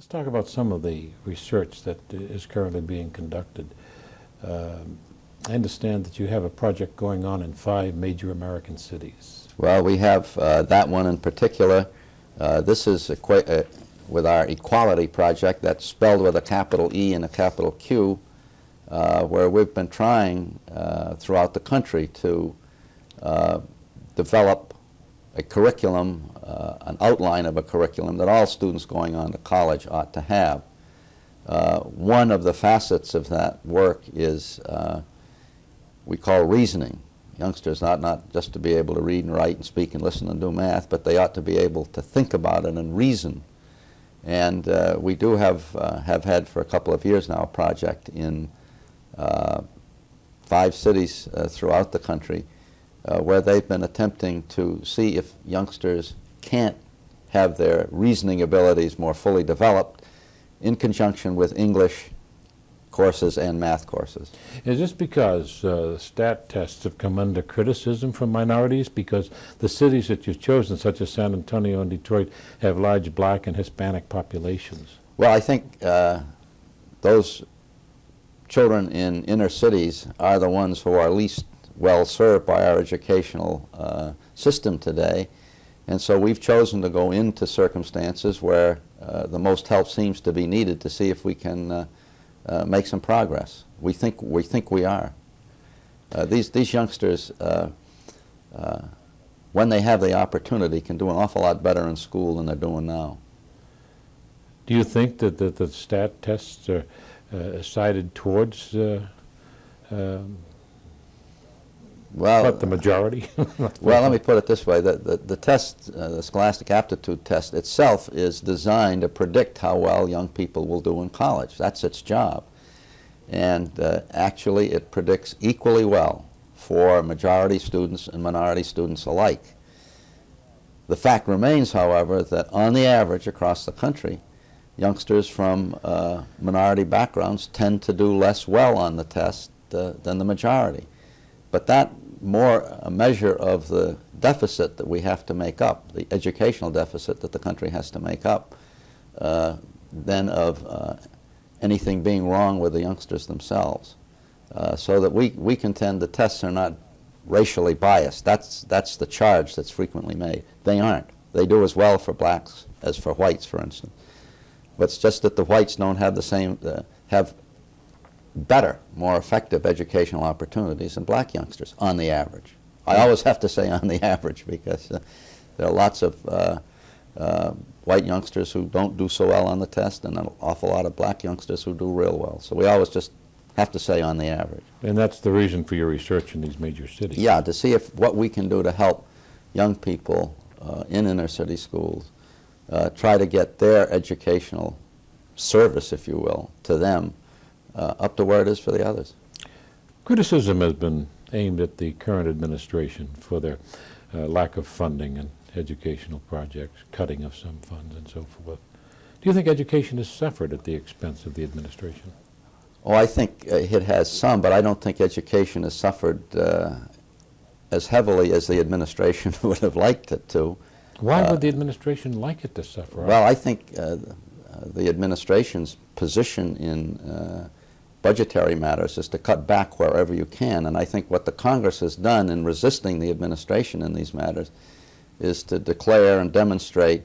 Let's talk about some of the research that is currently being conducted. I understand that you have a project going on in 5 major American cities. Well, we have that one in particular. This is with our equality project, that's spelled with a capital E and a capital Q, where we've been trying throughout the country to develop a curriculum, an outline of a curriculum that all students going on to college ought to have. One of the facets of that work is we call reasoning. Youngsters ought not just to be able to read and write and speak and listen and do math, but they ought to be able to think about it and reason. And we do have had for a couple of years now a project in 5 cities throughout the country where they've been attempting to see if youngsters can't have their reasoning abilities more fully developed in conjunction with English courses and math courses. Is this because stat tests have come under criticism from minorities? Because the cities that you've chosen, such as San Antonio and Detroit, have large black and Hispanic populations. Well, I think those children in inner cities are the ones who are least well served by our educational system today. And so we've chosen to go into circumstances where the most help seems to be needed to see if we can make some progress. We think we are. These youngsters, when they have the opportunity, can do an awful lot better in school than they're doing now. Do you think that the stat tests are cited towards well, the majority? Well, let me put it this way. The test, the Scholastic Aptitude Test itself is designed to predict how well young people will do in college. That's its job. And actually it predicts equally well for majority students and minority students alike. The fact remains, however, that on the average across the country, youngsters from minority backgrounds tend to do less well on the test than the majority. But that more a measure of the deficit that we have to make up, the educational deficit that the country has to make up, than of anything being wrong with the youngsters themselves. So that we contend the tests are not racially biased. That's the charge that's frequently made. They aren't. They do as well for blacks as for whites, for instance. But it's just that the whites don't have the same, have better, more effective educational opportunities than black youngsters, on the average. I always have to say on the average, because there are lots of white youngsters who don't do so well on the test and an awful lot of black youngsters who do real well. So we always just have to say on the average. And that's the reason for your research in these major cities. Yeah, to see if what we can do to help young people in inner city schools try to get their educational service, if you will, to them up to where it is for the others. Criticism has been aimed at the current administration for their lack of funding and educational projects, cutting of some funds and so forth. Do you think education has suffered at the expense of the administration? Oh, I think it has some, but I don't think education has suffered as heavily as the administration would have liked it to. Why would the administration like it to suffer? Well, I think the administration's position in budgetary matters is to cut back wherever you can, and I think what the Congress has done in resisting the administration in these matters is to declare and demonstrate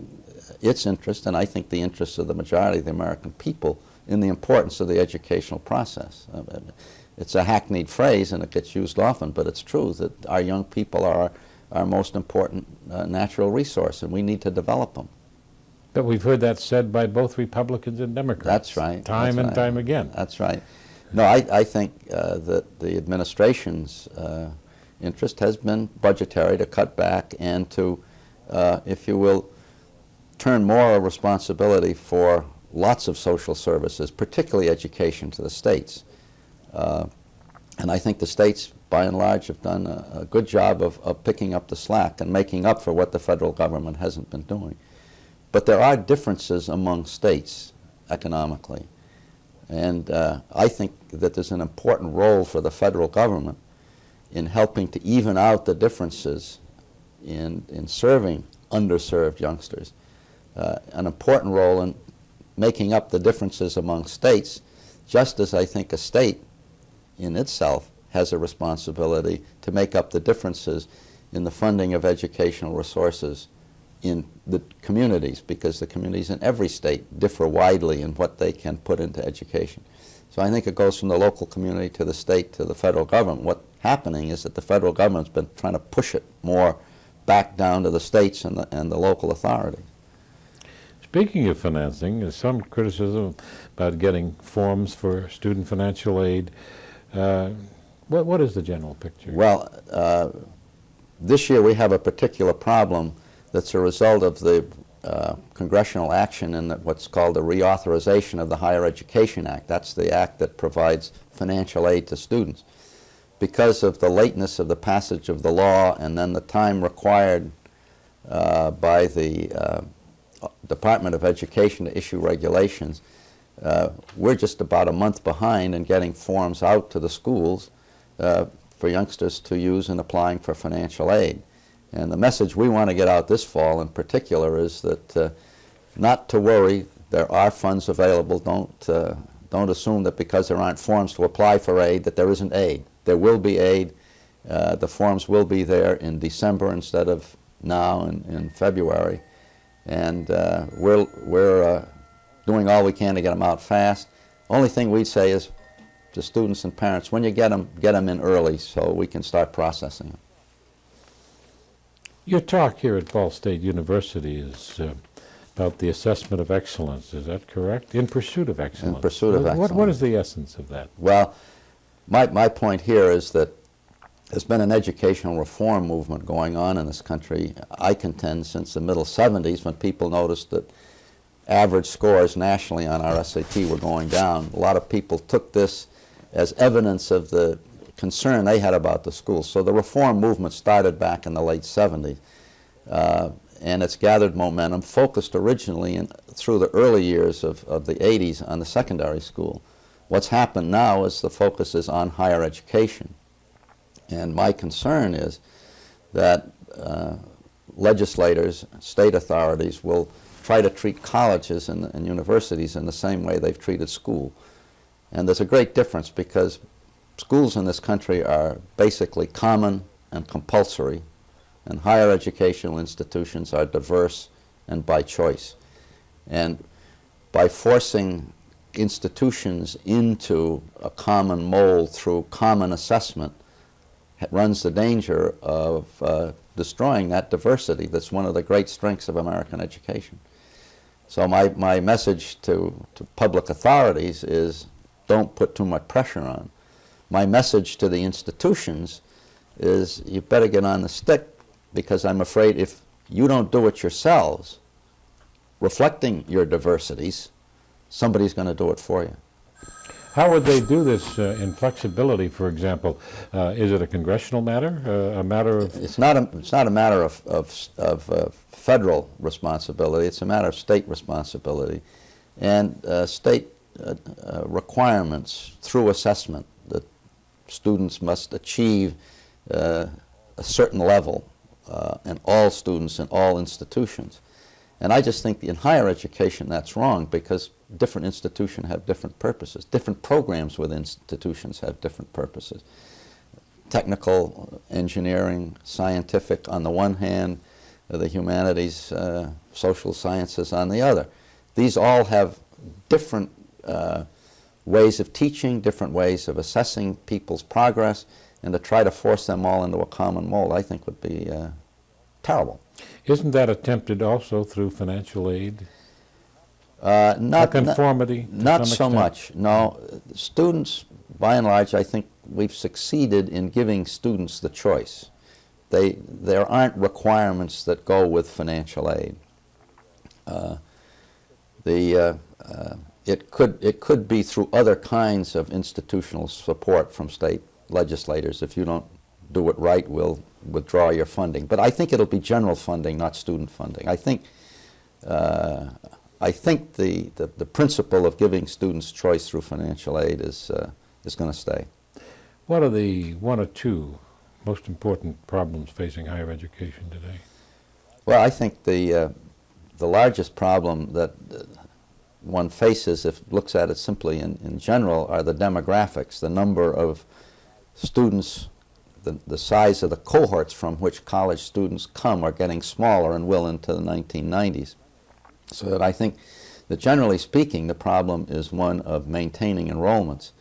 its interest, and I think the interests of the majority of the American people, in the importance of the educational process. It's a hackneyed phrase and it gets used often, but it's true that our young people are our most important natural resource, and we need to develop them. But we've heard that said by both Republicans and Democrats. That's right. Time and time again. That's right. No, I think that the administration's interest has been budgetary, to cut back and to, if you will, turn more responsibility for lots of social services, particularly education, to the states. And I think the states, by and large, have done a good job of picking up the slack and making up for what the federal government hasn't been doing. But there are differences among states economically. And I think that there's an important role for the federal government in helping to even out the differences in serving underserved youngsters. An important role in making up the differences among states, just as I think a state in itself has a responsibility to make up the differences in the funding of educational resources in the communities, because the communities in every state differ widely in what they can put into education. So I think it goes from the local community to the state to the federal government. What's happening is that the federal government's been trying to push it more back down to the states and the local authorities. Speaking of financing, there's some criticism about getting forms for student financial aid. What is the general picture? Well, this year we have a particular problem that's a result of the congressional action in what's called the reauthorization of the Higher Education Act. That's the act that provides financial aid to students. Because of the lateness of the passage of the law and then the time required by the Department of Education to issue regulations, we're just about a month behind in getting forms out to the schools for youngsters to use in applying for financial aid. And the message we want to get out this fall in particular is that not to worry, there are funds available. Don't assume that because there aren't forms to apply for aid that there isn't aid. There will be aid. The forms will be there in December instead of now in February. And we're doing all we can to get them out fast. Only thing we'd say is to students and parents, when you get them in early so we can start processing them. Your talk here at Ball State University is about the assessment of excellence. Is that correct? In pursuit of excellence. In pursuit of excellence. What is the essence of that? Well, my point here is that there's been an educational reform movement going on in this country, I contend, since the middle 70s, when people noticed that average scores nationally on our SAT were going down. A lot of people took this as evidence of the concern they had about the schools. So the reform movement started back in the late 70s, and it's gathered momentum, focused originally through the early years of the 80s on the secondary school. What's happened now is the focus is on higher education. And my concern is that legislators, state authorities will try to treat colleges and universities in the same way they've treated school. And there's a great difference, because schools in this country are basically common and compulsory, and higher educational institutions are diverse and by choice. And by forcing institutions into a common mold through common assessment, it runs the danger of destroying that diversity that's one of the great strengths of American education. So my message to public authorities is don't put too much pressure on. My message to the institutions is you better get on the stick, because I'm afraid if you don't do it yourselves, reflecting your diversities, somebody's going to do it for you. How would they do this in flexibility, for example? Is it a congressional matter, a matter of... It's not a matter of federal responsibility. It's a matter of state responsibility. And state requirements through assessment that students must achieve a certain level, and all students in all institutions. And I just think in higher education that's wrong, because different institutions have different purposes. Different programs within institutions have different purposes. Technical, engineering, scientific on the one hand, the humanities, social sciences on the other. These all have different ways of teaching, different ways of assessing people's progress, and to try to force them all into a common mold, I think would be terrible. Isn't that attempted also through financial aid? Not conformity? Not so much. No, students, by and large, I think we've succeeded in giving students the choice. There aren't requirements that go with financial aid. It could be through other kinds of institutional support from state legislators. If you don't do it right, we'll withdraw your funding. But I think it'll be general funding, not student funding. I think the principle of giving students choice through financial aid is going to stay. What are the one or two most important problems facing higher education today? Well, I think the largest problem that one faces, if looks at it simply in general, are the demographics, the number of students, the size of the cohorts from which college students come are getting smaller and will into the 1990s. So that I think that generally speaking, the problem is one of maintaining enrollments.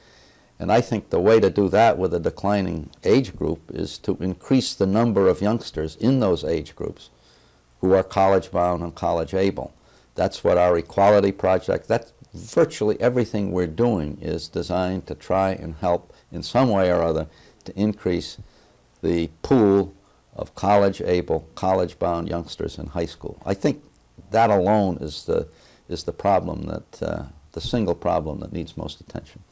And I think the way to do that with a declining age group is to increase the number of youngsters in those age groups who are college-bound and college-able. That's what our equality project, that's virtually everything we're doing is designed to try and help in some way or other to increase the pool of college-able, college-bound youngsters in high school. I think that alone is the problem that, the single problem that needs most attention.